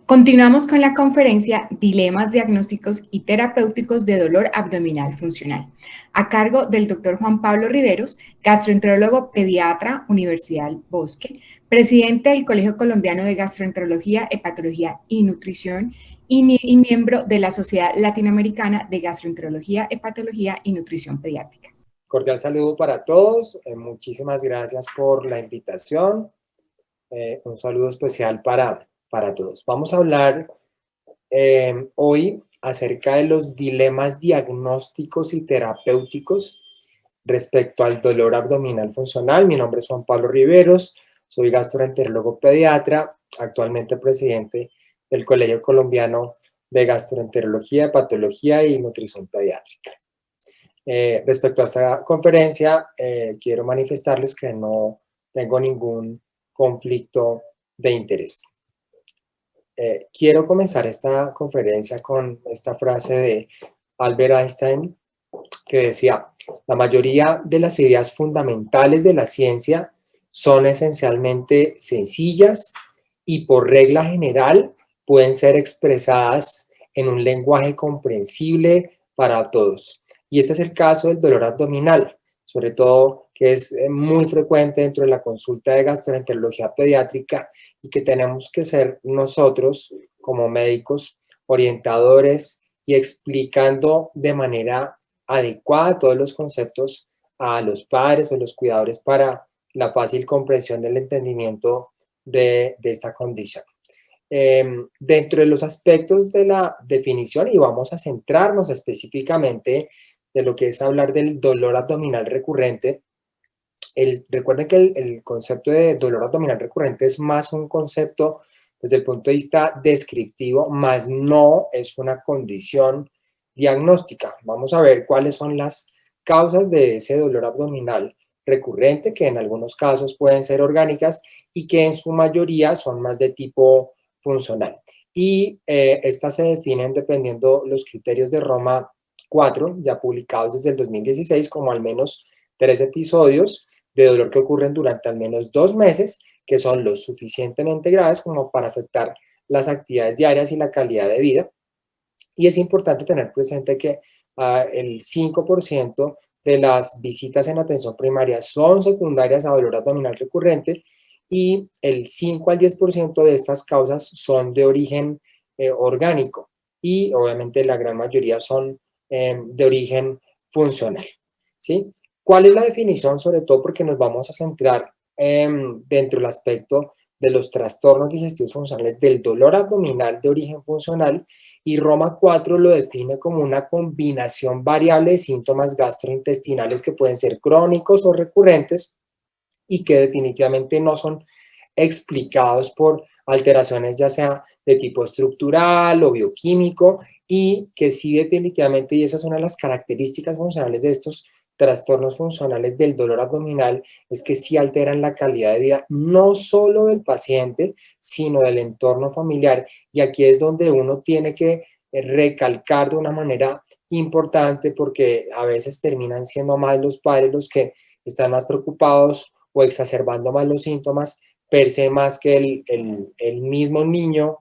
Continuamos con la conferencia Dilemas diagnósticos y terapéuticos de dolor abdominal funcional, a cargo del Dr. Juan Pablo Riveros, gastroenterólogo pediatra, Universidad del Bosque, presidente del Colegio Colombiano de Gastroenterología, Hepatología y Nutrición y miembro de la Sociedad Latinoamericana de Gastroenterología, Hepatología y Nutrición Pediátrica. Cordial saludo para todos. Muchísimas gracias por la invitación. Un saludo especial para todos. Vamos a hablar hoy acerca de los dilemas diagnósticos y terapéuticos respecto al dolor abdominal funcional. Mi nombre es Juan Pablo Riveros, soy gastroenterólogo pediatra, actualmente presidente del Colegio Colombiano de Gastroenterología, Hepatología y Nutrición Pediátrica. Respecto a esta conferencia, quiero manifestarles que no tengo ningún conflicto de interés. Quiero comenzar esta conferencia con esta frase de Albert Einstein que decía: la mayoría de las ideas fundamentales de la ciencia son esencialmente sencillas y por regla general pueden ser expresadas en un lenguaje comprensible para todos. Y este es el caso del dolor abdominal, sobre todo que es muy frecuente dentro de la consulta de gastroenterología pediátrica y que tenemos que ser nosotros como médicos orientadores y explicando de manera adecuada todos los conceptos a los padres o los cuidadores para la fácil comprensión del entendimiento de esta condición. Dentro de los aspectos de la definición, y vamos a centrarnos específicamente de lo que es hablar del dolor abdominal recurrente. Recuerden que el concepto de dolor abdominal recurrente es más un concepto desde el punto de vista descriptivo, más no es una condición diagnóstica. Vamos a ver cuáles son las causas de ese dolor abdominal recurrente, que en algunos casos pueden ser orgánicas y que en su mayoría son más de tipo funcional. Y estas se definen dependiendo los criterios de Roma 4, ya publicados desde el 2016, como al menos 3 episodios de dolor que ocurren durante al menos 2 meses, que son lo suficientemente graves como para afectar las actividades diarias y la calidad de vida. Y es importante tener presente que el 5% de las visitas en atención primaria son secundarias a dolor abdominal recurrente y el 5 al 10% de estas causas son de origen orgánico y obviamente la gran mayoría son de origen funcional, ¿sí? ¿Cuál es la definición? Sobre todo porque nos vamos a centrar dentro del aspecto de los trastornos digestivos funcionales del dolor abdominal de origen funcional, y Roma 4 lo define como una combinación variable de síntomas gastrointestinales que pueden ser crónicos o recurrentes y que definitivamente no son explicados por alteraciones ya sea de tipo estructural o bioquímico, y que sí definitivamente, y esa es una de las características funcionales de estos trastornos funcionales del dolor abdominal, es que sí alteran la calidad de vida no solo del paciente, sino del entorno familiar. Y aquí es donde uno tiene que recalcar de una manera importante, porque a veces terminan siendo más los padres los que están más preocupados o exacerbando más los síntomas per se más que el mismo niño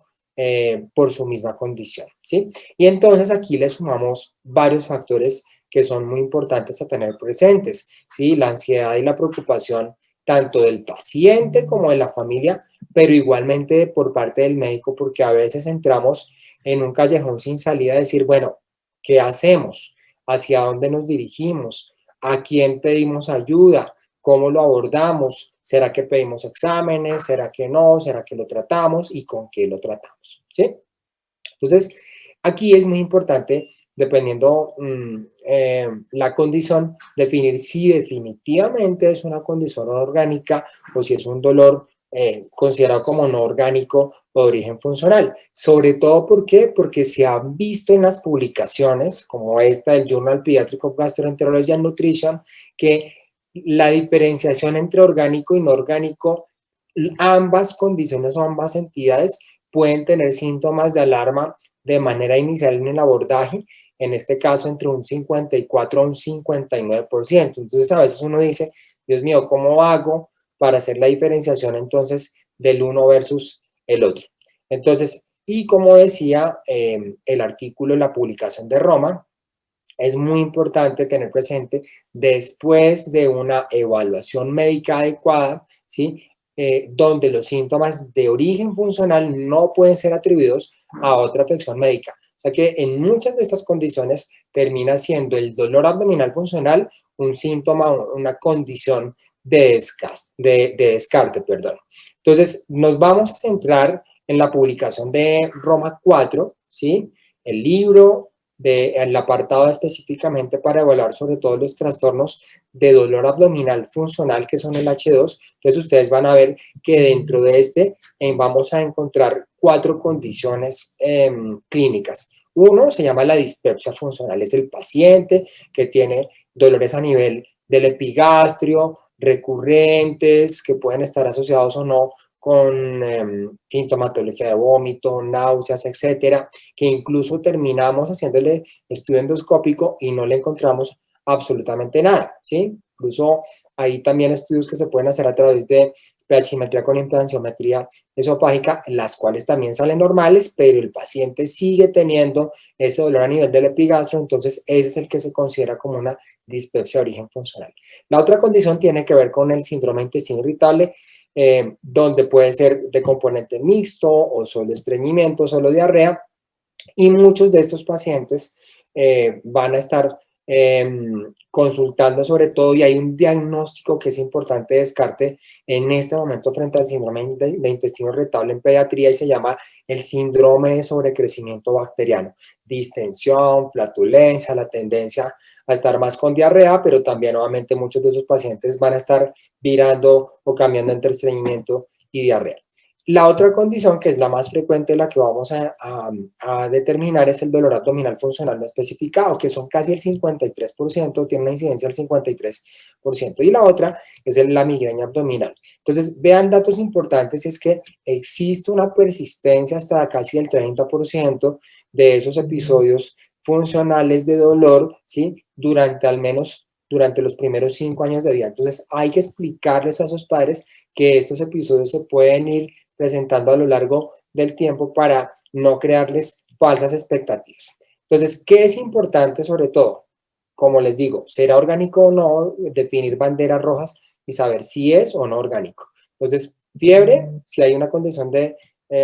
por su misma condición, ¿sí? Y entonces aquí le sumamos varios factores que son muy importantes a tener presentes, ¿sí? La ansiedad y la preocupación tanto del paciente como de la familia, pero igualmente por parte del médico, porque a veces entramos en un callejón sin salida, a decir, bueno, ¿qué hacemos? ¿Hacia dónde nos dirigimos? ¿A quién pedimos ayuda? ¿Cómo lo abordamos? ¿Será que pedimos exámenes? ¿Será que no? ¿Será que lo tratamos? ¿Y con qué lo tratamos? ¿Sí? Entonces, aquí es muy importante, dependiendo la condición, definir si definitivamente es una condición orgánica o si es un dolor considerado como no orgánico o de origen funcional. Sobre todo, ¿por qué? Porque se han visto en las publicaciones, como esta del Journal Pediatric of Gastroenterology and Nutrition, que la diferenciación entre orgánico y no orgánico, ambas condiciones o ambas entidades pueden tener síntomas de alarma de manera inicial en el abordaje, en este caso entre un 54 a un 59%. Entonces a veces uno dice, Dios mío, ¿cómo hago para hacer la diferenciación entonces del uno versus el otro? Entonces, Y como decía el artículo, la publicación de Roma, es muy importante tener presente, después de una evaluación médica adecuada, ¿sí? Donde los síntomas de origen funcional no pueden ser atribuidos a otra afección médica. O sea que en muchas de estas condiciones termina siendo el dolor abdominal funcional un síntoma, una condición de descarte, perdón. Entonces, nos vamos a centrar en la publicación de Roma 4, ¿sí? El libro el apartado específicamente para evaluar sobre todo los trastornos de dolor abdominal funcional, que son el H2. Entonces ustedes van a ver que dentro de vamos a encontrar 4 condiciones clínicas. Uno se llama la dispepsia funcional, es el paciente que tiene dolores a nivel del epigastrio, recurrentes, que pueden estar asociados o no con sintomatología de vómito, náuseas, etcétera, que incluso terminamos haciéndole estudio endoscópico y no le encontramos absolutamente nada, ¿sí? Incluso hay también estudios que se pueden hacer a través de pH-metría con impedanciometría esofágica, las cuales también salen normales, pero el paciente sigue teniendo ese dolor a nivel del epigastro, entonces ese es el que se considera como una dispepsia de origen funcional. La otra condición tiene que ver con el síndrome de intestino irritable, donde puede ser de componente mixto o solo estreñimiento, solo diarrea, y muchos de estos pacientes van a estar consultando sobre todo, y hay un diagnóstico que es importante de descarte en este momento frente al síndrome de intestino irritable en pediatría, y se llama el síndrome de sobrecrecimiento bacteriano. Distensión, flatulencia, la tendencia a estar más con diarrea, pero también obviamente muchos de esos pacientes van a estar virando o cambiando entre estreñimiento y diarrea. La otra condición, que es la más frecuente, la que vamos a determinar, es el dolor abdominal funcional no especificado, que son casi el 53%, tiene una incidencia del 53%. Y la otra es la migraña abdominal. Entonces, vean datos importantes, es que existe una persistencia hasta casi el 30% de esos episodios funcionales de dolor, ¿sí? Durante los primeros 5 años de vida. Entonces, hay que explicarles a esos padres que estos episodios se pueden ir presentando a lo largo del tiempo para no crearles falsas expectativas. Entonces, ¿qué es importante sobre todo? Como les digo, será orgánico o no, definir banderas rojas y saber si es o no orgánico. Entonces, fiebre, si hay una condición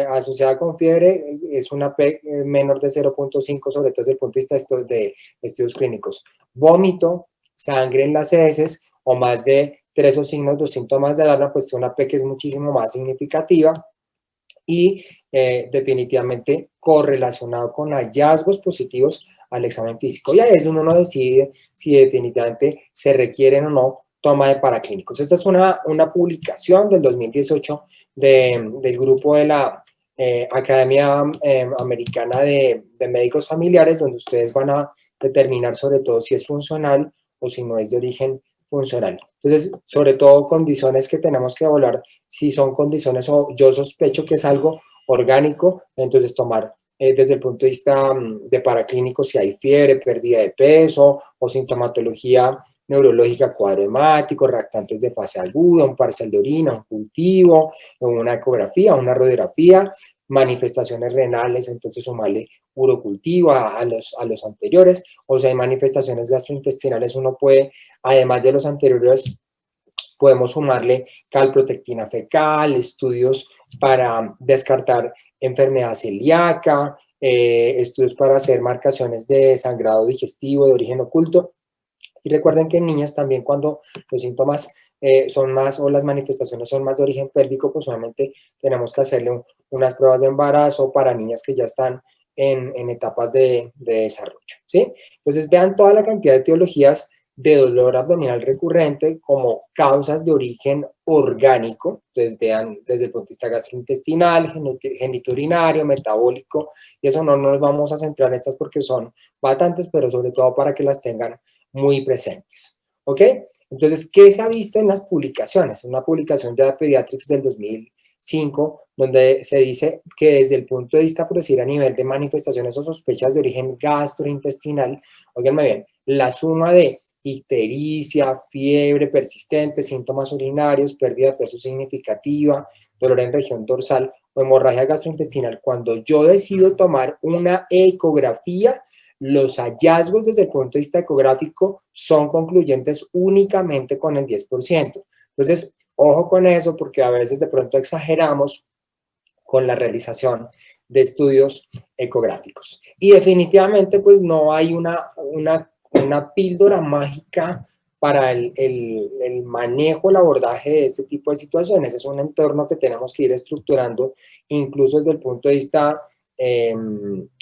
asociada con fiebre, es una P menor de 0.5, sobre todo desde el punto de vista de estudios clínicos. Vómito, sangre en las heces o más de 3 o signos de síntomas de alarma, pues una P que es muchísimo más significativa y definitivamente correlacionado con hallazgos positivos al examen físico. Y ahí es donde uno decide si definitivamente se requieren o no toma de paraclínicos. Esta es una publicación del 2018 del grupo de la Academia Americana de Médicos Familiares, donde ustedes van a determinar sobre todo si es funcional o si no es de origen funcional. Entonces, sobre todo condiciones que tenemos que evaluar, si son condiciones o yo sospecho que es algo orgánico, entonces tomar desde el punto de vista de paraclínico si hay fiebre, pérdida de peso o sintomatología neurológica, cuadro hemático, reactantes de fase aguda, un parcial de orina, un cultivo, una ecografía, una radiografía, manifestaciones renales, entonces sumarle urocultivo a los anteriores, o sea, hay manifestaciones gastrointestinales, uno puede, además de los anteriores, podemos sumarle calprotectina fecal, estudios para descartar enfermedad celíaca, estudios para hacer marcaciones de sangrado digestivo de origen oculto. Y recuerden que en niñas también, cuando los síntomas son más o las manifestaciones son más de origen pélvico, pues obviamente tenemos que hacerle unas pruebas de embarazo para niñas que ya están en etapas de desarrollo, ¿sí? Entonces vean toda la cantidad de etiologías de dolor abdominal recurrente como causas de origen orgánico. Entonces vean desde el punto de vista gastrointestinal, genitourinario, metabólico, y eso no nos vamos a centrar en estas porque son bastantes, pero sobre todo para que las tengan muy presentes, ¿ok? Entonces, ¿qué se ha visto en las publicaciones? Una publicación de Pediatrics del 2005, donde se dice que desde el punto de vista, por decir, a nivel de manifestaciones o sospechas de origen gastrointestinal, óiganme bien, la suma de ictericia, fiebre persistente, síntomas urinarios, pérdida de peso significativa, dolor en región dorsal o hemorragia gastrointestinal, cuando yo decido tomar una ecografía, los hallazgos desde el punto de vista ecográfico son concluyentes únicamente con el 10%. Entonces, ojo con eso, porque a veces de pronto exageramos con la realización de estudios ecográficos. Y definitivamente, pues no hay una píldora mágica para el manejo, el abordaje de este tipo de situaciones. Es un entorno que tenemos que ir estructurando, incluso desde el punto de vista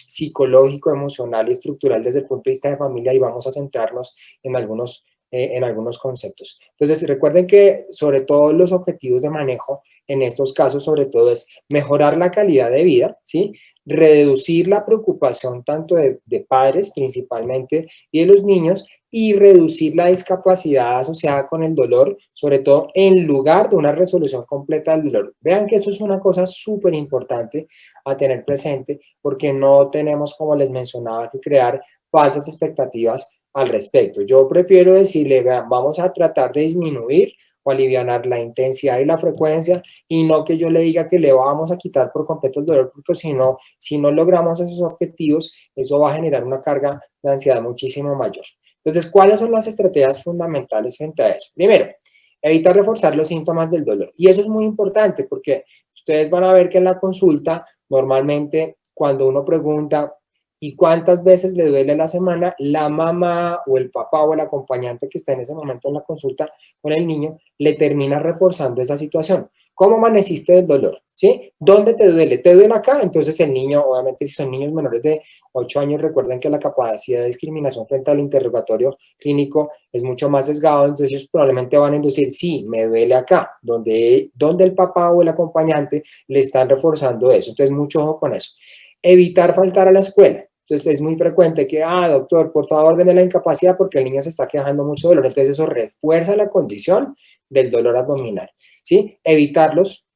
psicológico, emocional y estructural, desde el punto de vista de familia, y vamos a centrarnos en algunos conceptos. Entonces, recuerden que sobre todo los objetivos de manejo en estos casos, sobre todo, es mejorar la calidad de vida, ¿sí? Reducir la preocupación tanto de padres principalmente y de los niños, y reducir la discapacidad asociada con el dolor, sobre todo en lugar de una resolución completa del dolor. Vean que esto es una cosa súper importante a tener presente, porque no tenemos, como les mencionaba, que crear falsas expectativas al respecto. Yo prefiero decirle, vean, vamos a tratar de disminuir o aliviar la intensidad y la frecuencia, y no que yo le diga que le vamos a quitar por completo el dolor, porque si no logramos esos objetivos, eso va a generar una carga de ansiedad muchísimo mayor. Entonces, ¿cuáles son las estrategias fundamentales frente a eso? Primero, evitar reforzar los síntomas del dolor. Y eso es muy importante, porque ustedes van a ver que en la consulta, normalmente, cuando uno pregunta, ¿y cuántas veces le duele a la semana? La mamá o el papá o el acompañante que está en ese momento en la consulta con el niño le termina reforzando esa situación. ¿Cómo amaneciste del dolor? ¿Sí? ¿Dónde te duele? ¿Te duele acá? Entonces el niño, obviamente si son niños menores de 8 años, recuerden que la capacidad de discriminación frente al interrogatorio clínico es mucho más sesgado, entonces ellos probablemente van a inducir, sí, me duele acá, donde el papá o el acompañante le están reforzando eso. Entonces mucho ojo con eso. Evitar faltar a la escuela. Entonces es muy frecuente que, doctor, por favor, deme la incapacidad porque el niño se está quejando mucho de dolor. Entonces eso refuerza la condición del dolor abdominal, ¿sí? Evitarlos,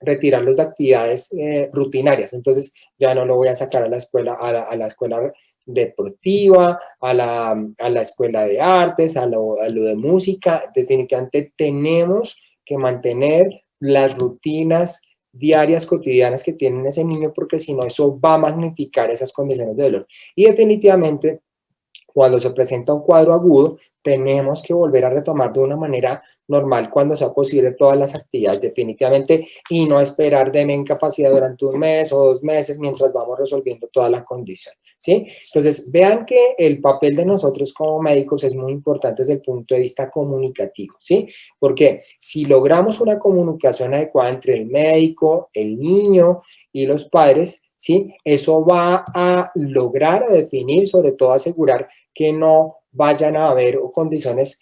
retirarlos de actividades rutinarias. Entonces ya no lo voy a sacar a la escuela, a la escuela deportiva, a la escuela de artes, a lo de música. Definitivamente tenemos que mantener las rutinas diarias, cotidianas que tiene ese niño, porque si no, eso va a magnificar esas condiciones de dolor. Y definitivamente, cuando se presenta un cuadro agudo, tenemos que volver a retomar de una manera normal cuando sea posible todas las actividades, definitivamente, y no esperar de incapacidad durante un mes o 2 meses mientras vamos resolviendo toda la condición, ¿sí? Entonces, vean que el papel de nosotros como médicos es muy importante desde el punto de vista comunicativo, ¿sí? Porque si logramos una comunicación adecuada entre el médico, el niño y los padres, ¿sí? Eso va a lograr a definir, sobre todo asegurar que no vayan a haber condiciones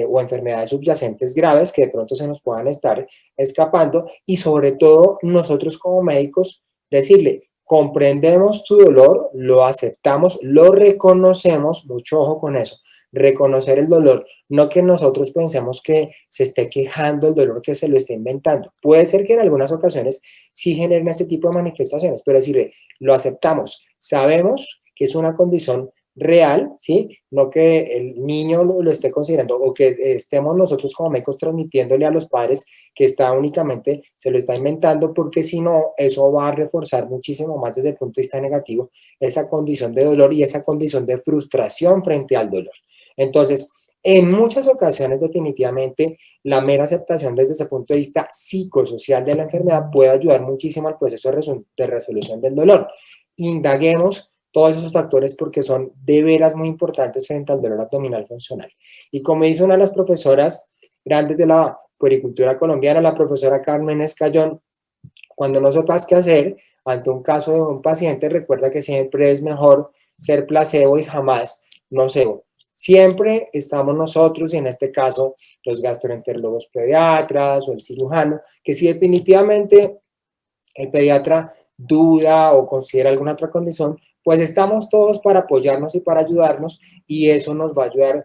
o enfermedades subyacentes graves que de pronto se nos puedan estar escapando, y sobre todo nosotros como médicos decirle, comprendemos tu dolor, lo aceptamos, lo reconocemos, mucho ojo con eso, reconocer el dolor, no que nosotros pensemos que se esté quejando el dolor, que se lo esté inventando. Puede ser que en algunas ocasiones sí generen ese tipo de manifestaciones, pero decirle, lo aceptamos, sabemos que es una condición real, ¿sí? No que el niño lo esté considerando, o que estemos nosotros como médicos transmitiéndole a los padres que está únicamente, se lo está inventando, porque si no, eso va a reforzar muchísimo más desde el punto de vista negativo esa condición de dolor y esa condición de frustración frente al dolor. Entonces, en muchas ocasiones, definitivamente, la mera aceptación desde ese punto de vista psicosocial de la enfermedad puede ayudar muchísimo al proceso de resolución del dolor. Indaguemos todos esos factores porque son de veras muy importantes frente al dolor abdominal funcional. Y como dice una de las profesoras grandes de la puericultura colombiana, la profesora Carmen Escayón, cuando no sepas qué hacer ante un caso de un paciente, recuerda que siempre es mejor ser placebo y jamás nocebo. Siempre estamos nosotros, y en este caso los gastroenterólogos pediatras o el cirujano, que si definitivamente el pediatra duda o considera alguna otra condición, pues estamos todos para apoyarnos y para ayudarnos, y eso nos va a ayudar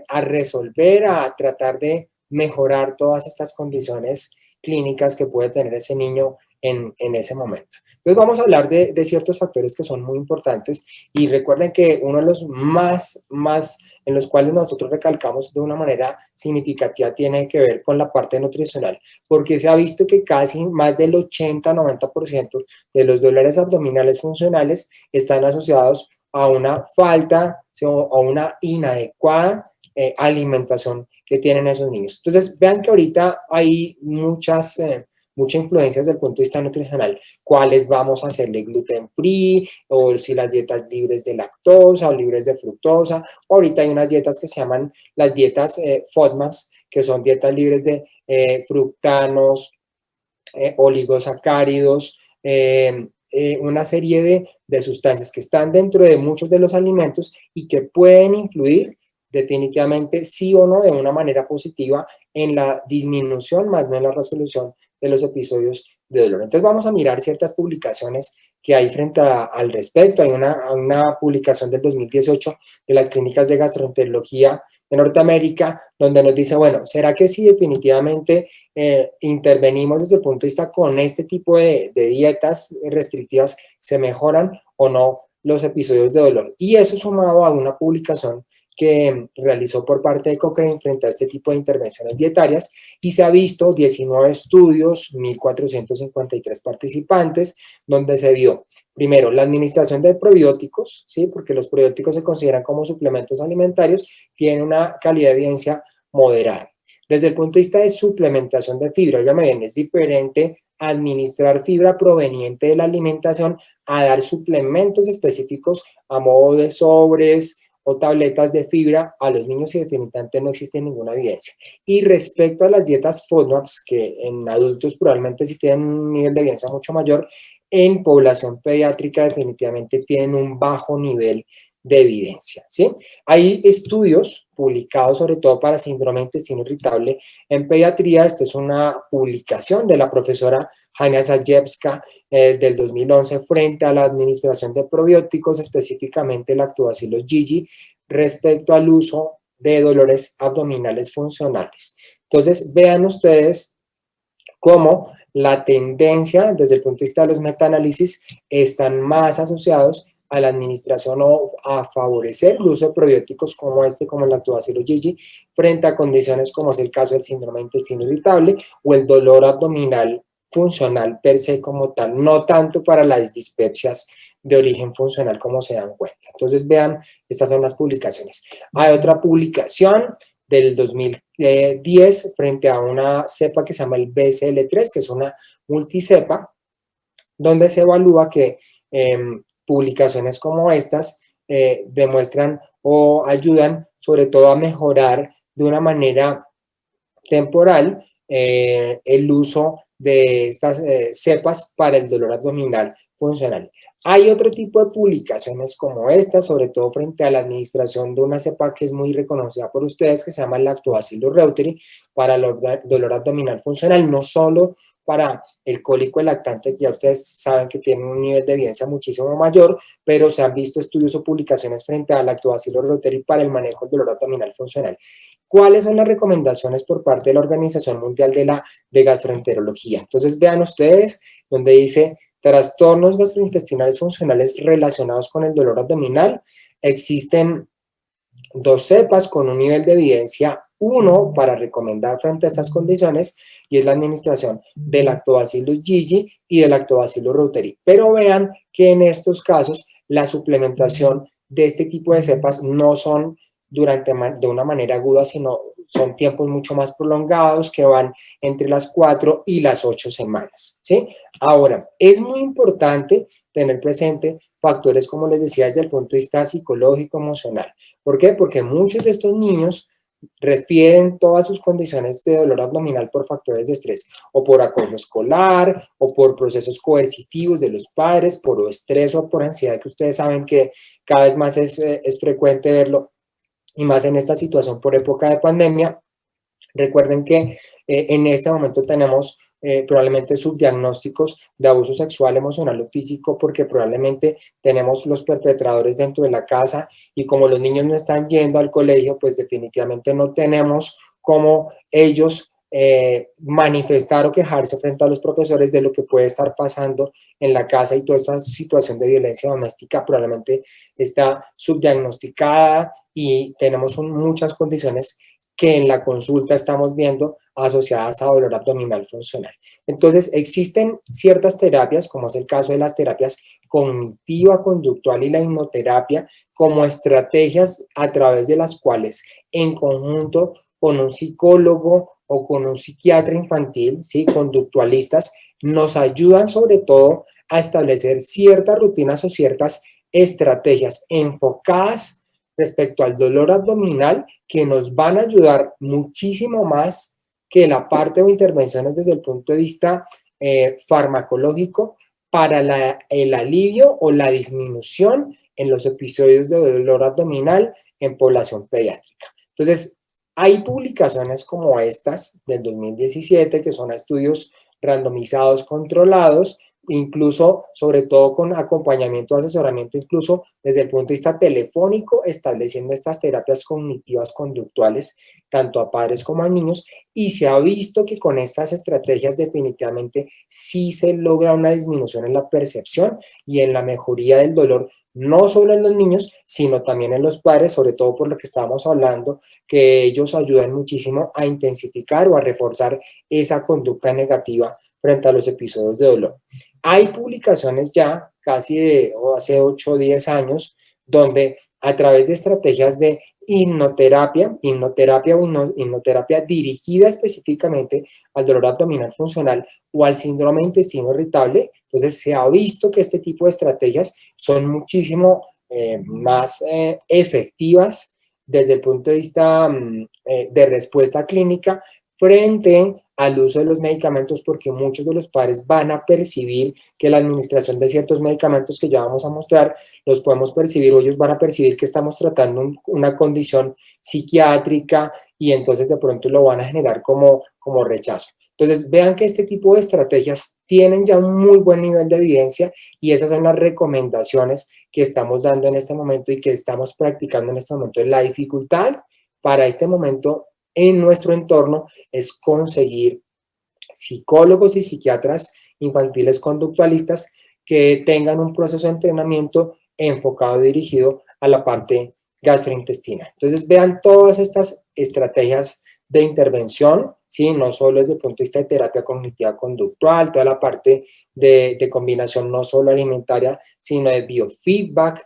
a resolver, a tratar de mejorar todas estas condiciones clínicas que puede tener ese niño en ese momento. Entonces vamos a hablar de ciertos factores que son muy importantes y recuerden que uno de los más en los cuales nosotros recalcamos de una manera significativa tiene que ver con la parte nutricional, porque se ha visto que casi más del 80-90% de los dolores abdominales funcionales están asociados a una falta o una inadecuada alimentación que tienen esos niños. Entonces, vean que ahorita hay mucha influencia desde el punto de vista nutricional. ¿Cuáles vamos a hacerle gluten free? O si las dietas libres de lactosa o libres de fructosa. Ahorita hay unas dietas que se llaman las dietas FODMAPs, que son dietas libres de fructanos, oligosacáridos, una serie de sustancias que están dentro de muchos de los alimentos y que pueden influir definitivamente sí o no de una manera positiva en la disminución más no en la resolución de los episodios de dolor. Entonces vamos a mirar ciertas publicaciones que hay frente al respecto. Hay una publicación del 2018 de las clínicas de gastroenterología de Norteamérica, donde nos dice, bueno, ¿será que sí definitivamente intervenimos desde el punto de vista con este tipo de dietas restrictivas, se mejoran o no los episodios de dolor? Y eso sumado a una publicación que realizó por parte de Cochrane frente a este tipo de intervenciones dietarias y se ha visto 19 estudios, 1.453 participantes, donde se vio, primero, la administración de probióticos, ¿sí? Porque los probióticos se consideran como suplementos alimentarios, tienen una calidad de evidencia moderada. Desde el punto de vista de suplementación de fibra, óigame bien, es diferente administrar fibra proveniente de la alimentación a dar suplementos específicos a modo de sobres o tabletas de fibra a los niños y definitivamente no existe ninguna evidencia. Y respecto a las dietas FODMAPs, que en adultos probablemente sí tienen un nivel de evidencia mucho mayor, en población pediátrica definitivamente tienen un bajo nivel de evidencia, ¿sí? Hay estudios publicados sobre todo para síndrome de intestino irritable en pediatría. Esta es una publicación de la profesora Hania Zajewska del 2011 frente a la administración de probióticos, específicamente Lactobacillus GG, respecto al uso de dolores abdominales funcionales. Entonces, vean ustedes cómo la tendencia desde el punto de vista de los metaanálisis están más asociados a la administración o a favorecer el uso de probióticos como como el Lactobacillus GG, frente a condiciones como es el caso del síndrome de intestino irritable o el dolor abdominal funcional per se como tal, no tanto para las dispepsias de origen funcional como se dan cuenta. Entonces vean, estas son las publicaciones. Hay otra publicación del 2010 frente a una cepa que se llama el BCL3, que es una multicepa, donde se evalúa que publicaciones como estas demuestran o ayudan sobre todo a mejorar de una manera temporal el uso de estas cepas para el dolor abdominal funcional. Hay otro tipo de publicaciones como esta, sobre todo frente a la administración de una cepa que es muy reconocida por ustedes, que se llama Lactobacillus reuteri, para el dolor abdominal funcional, no solo para el cólico lactante, que ya ustedes saben que tiene un nivel de evidencia muchísimo mayor, pero se han visto estudios o publicaciones frente a Lactobacillus reuteri para el manejo del dolor abdominal funcional. ¿Cuáles son las recomendaciones por parte de la Organización Mundial de Gastroenterología? Entonces vean ustedes donde dice trastornos gastrointestinales funcionales relacionados con el dolor abdominal. Existen dos cepas con un nivel de evidencia 1 para recomendar frente a estas condiciones y es la administración de Lactobacillus GG y de Lactobacillus reuteri. Pero vean que en estos casos la suplementación de este tipo de cepas no son de una manera aguda, sino son tiempos mucho más prolongados que van entre las 4 y las 8 semanas, ¿sí? Ahora, es muy importante tener presente factores, como les decía, desde el punto de vista psicológico, emocional. ¿Por qué? Porque muchos de estos niños refieren todas sus condiciones de dolor abdominal por factores de estrés, o por acoso escolar, o por procesos coercitivos de los padres, por estrés o por ansiedad, que ustedes saben que cada vez más es frecuente verlo, y más en esta situación por época de pandemia. Recuerden que en este momento tenemos probablemente subdiagnósticos de abuso sexual, emocional o físico, porque probablemente tenemos los perpetradores dentro de la casa y como los niños no están yendo al colegio, pues definitivamente no tenemos cómo ellos manifestar o quejarse frente a los profesores de lo que puede estar pasando en la casa, y toda esta situación de violencia doméstica probablemente está subdiagnosticada y tenemos muchas condiciones que en la consulta estamos viendo asociadas a dolor abdominal funcional. Entonces, existen ciertas terapias, como es el caso de las terapias cognitiva, conductual y la hipnoterapia, como estrategias a través de las cuales, en conjunto con un psicólogo o con un psiquiatra infantil, ¿sí?, conductualistas, nos ayudan sobre todo a establecer ciertas rutinas o ciertas estrategias enfocadas respecto al dolor abdominal, que nos van a ayudar muchísimo más que la parte o intervenciones desde el punto de vista farmacológico para el alivio o la disminución en los episodios de dolor abdominal en población pediátrica. Entonces, hay publicaciones como estas del 2017, que son estudios randomizados controlados, incluso, sobre todo con acompañamiento, asesoramiento, incluso desde el punto de vista telefónico, estableciendo estas terapias cognitivas conductuales, tanto a padres como a niños, y se ha visto que con estas estrategias definitivamente sí se logra una disminución en la percepción y en la mejoría del dolor, no solo en los niños, sino también en los padres, sobre todo por lo que estábamos hablando, que ellos ayudan muchísimo a intensificar o a reforzar esa conducta negativa frente a los episodios de dolor. Hay publicaciones ya casi de hace 8 o 10 años donde a través de estrategias de hipnoterapia o hipnoterapia dirigida específicamente al dolor abdominal funcional o al síndrome de intestino irritable, entonces se ha visto que este tipo de estrategias son muchísimo más efectivas desde el punto de vista de respuesta clínica frente al uso de los medicamentos, porque muchos de los padres van a percibir que la administración de ciertos medicamentos que ya vamos a mostrar, los podemos percibir, o ellos van a percibir que estamos tratando una condición psiquiátrica, y entonces de pronto lo van a generar como rechazo. Entonces, vean que este tipo de estrategias tienen ya un muy buen nivel de evidencia, y esas son las recomendaciones que estamos dando en este momento y que estamos practicando en este momento. La dificultad para este momento en nuestro entorno es conseguir psicólogos y psiquiatras infantiles conductualistas que tengan un proceso de entrenamiento enfocado y dirigido a la parte gastrointestinal. Entonces, vean todas estas estrategias de intervención, ¿sí? No solo desde el punto de vista de terapia cognitiva conductual, toda la parte de combinación no solo alimentaria, sino de biofeedback,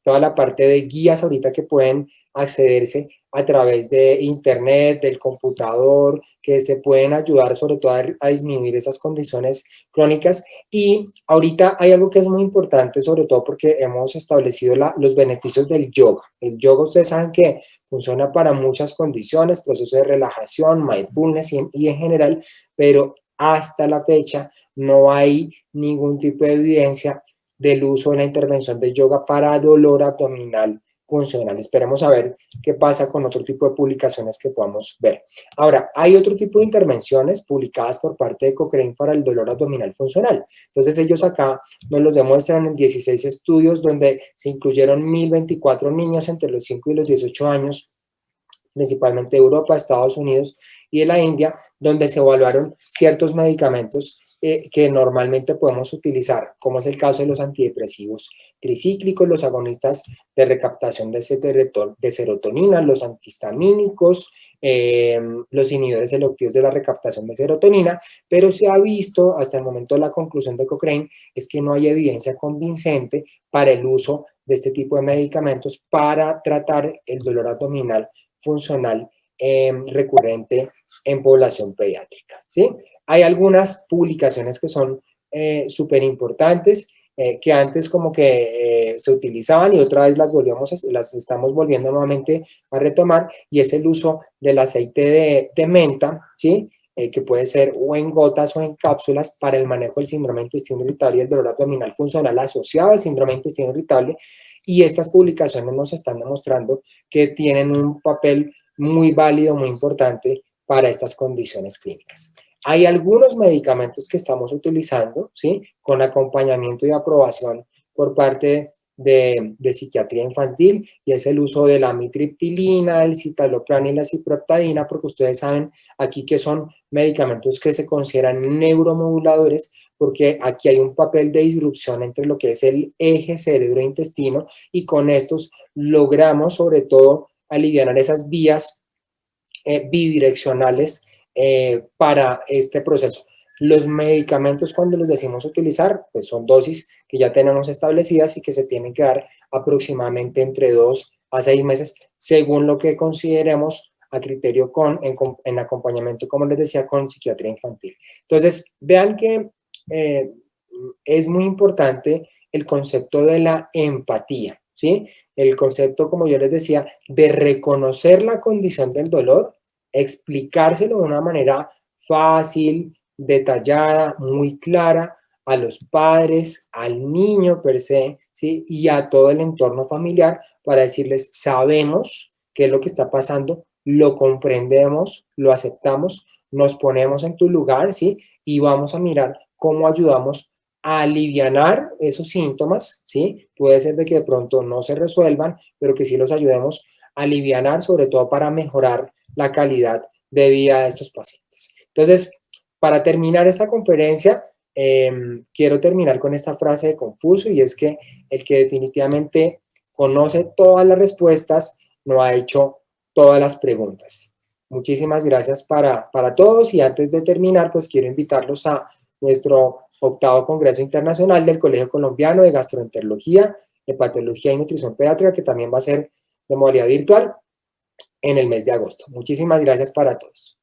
toda la parte de guías ahorita que pueden accederse a través de internet, del computador, que se pueden ayudar sobre todo a disminuir esas condiciones crónicas. Y ahorita hay algo que es muy importante, sobre todo porque hemos establecido los beneficios del yoga. El yoga, ustedes saben que funciona para muchas condiciones, procesos de relajación, mindfulness y en general, pero hasta la fecha no hay ningún tipo de evidencia del uso de la intervención de yoga para dolor abdominal funcional. Esperemos a ver qué pasa con otro tipo de publicaciones que podamos ver. Ahora, hay otro tipo de intervenciones publicadas por parte de Cochrane para el dolor abdominal funcional. Entonces, ellos acá nos los demuestran en 16 estudios donde se incluyeron 1.024 niños entre los 5 y los 18 años, principalmente de Europa, Estados Unidos y de la India, donde se evaluaron ciertos medicamentos que normalmente podemos utilizar, como es el caso de los antidepresivos tricíclicos, los agonistas de recaptación de serotonina, los antihistamínicos, los inhibidores selectivos de la recaptación de serotonina, pero se ha visto hasta el momento, la conclusión de Cochrane es que no hay evidencia convincente para el uso de este tipo de medicamentos para tratar el dolor abdominal funcional recurrente en población pediátrica, ¿sí? Hay algunas publicaciones que son súper importantes, que antes como que se utilizaban y otra vez las estamos volviendo nuevamente a retomar, y es el uso del aceite de menta, ¿sí? Que puede ser o en gotas o en cápsulas para el manejo del síndrome de intestino irritable y el dolor abdominal funcional asociado al síndrome de intestino irritable, y estas publicaciones nos están demostrando que tienen un papel muy válido, muy importante para estas condiciones clínicas. Hay algunos medicamentos que estamos utilizando, ¿sí?, con acompañamiento y aprobación por parte de psiquiatría infantil, y es el uso de la amitriptilina, el citalopram y la ciprofloxacina, porque ustedes saben aquí que son medicamentos que se consideran neuromoduladores, porque aquí hay un papel de disrupción entre lo que es el eje cerebro-intestino, y con estos logramos sobre todo aliviar esas vías bidireccionales para este proceso. Los medicamentos, cuando los decimos utilizar, pues son dosis que ya tenemos establecidas y que se tienen que dar aproximadamente entre 2 a 6 meses, según lo que consideremos a criterio en acompañamiento, como les decía, con psiquiatría infantil. Entonces, vean que es muy importante el concepto de la empatía, ¿sí? El concepto, como yo les decía, de reconocer la condición del dolor, explicárselo de una manera fácil, detallada, muy clara a los padres, al niño per se, ¿sí? Y a todo el entorno familiar para decirles, sabemos qué es lo que está pasando, lo comprendemos, lo aceptamos, nos ponemos en tu lugar, ¿sí? Y vamos a mirar cómo ayudamos a alivianar esos síntomas, ¿sí? Puede ser de que de pronto no se resuelvan, pero que sí los ayudemos a alivianar, sobre todo para mejorar la calidad de vida de estos pacientes. Entonces, para terminar esta conferencia, quiero terminar con esta frase de Confucio, y es que el que definitivamente conoce todas las respuestas no ha hecho todas las preguntas. Muchísimas gracias para todos, y antes de terminar, pues quiero invitarlos a nuestro 8º Congreso Internacional del Colegio Colombiano de Gastroenterología, Hepatología y Nutrición Pediátrica, que también va a ser de modalidad virtual en el mes de agosto. Muchísimas gracias para todos.